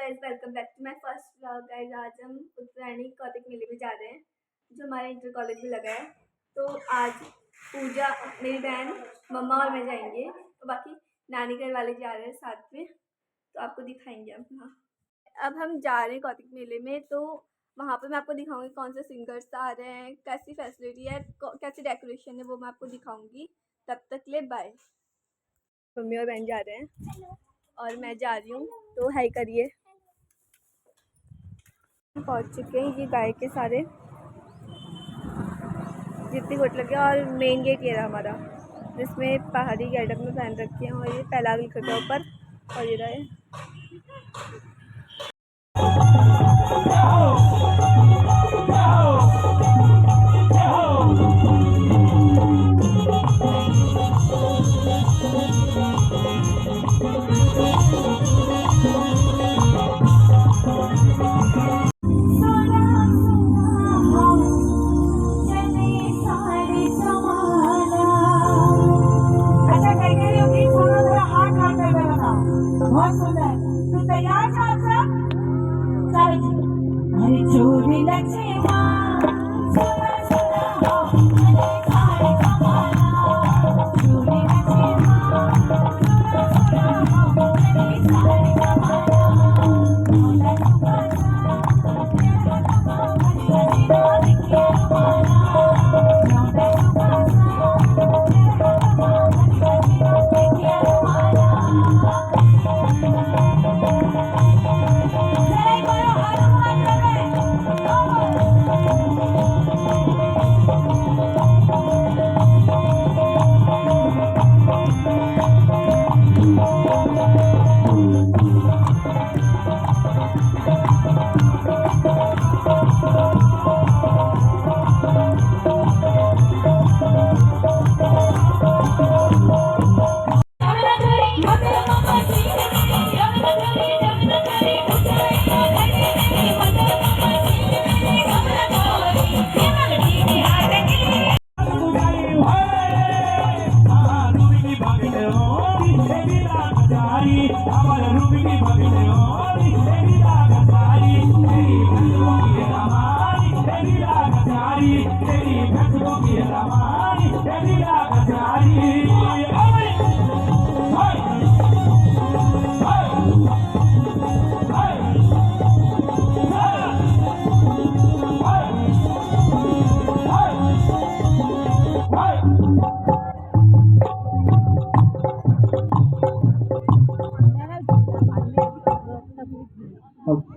Guys, welcome back to my first vlog. Guys, आज हम उत्तरायणी कौतिक मेले में जा रहे हैं जो हमारे इंटर कॉलेज में लगा है। तो आज पूजा, मेरी बहन, मम्मा और मैं जाएंगे। तो बाकी नानी घर वाले जा रहे हैं साथ में, तो आपको दिखाएंगे हम। हाँ, अब हम जा रहे हैं कौतिक मेले में, तो वहाँ पे मैं आपको दिखाऊंगी कौन से सिंगर्स आ रहे हैं, कैसी फैसिलिटी है, कैसी डेकोरेशन है, वो मैं आपको दिखाऊंगी। तब तक ले बाय। मम्मी और बहन जा रहे हैं और मैं जा रही हूँ, तो हाई करिए। पहुँच चुके हैं, ये गाय के सारे जितनी गोट लगे, और मेन गेट ये रहा हमारा, जिसमें पहाड़ी गेटअप में पहन रखे हैं, और ये पहला लिखा गया ऊपर, और ये रहा है।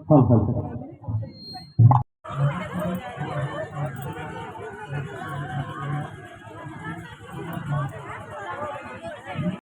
हाँ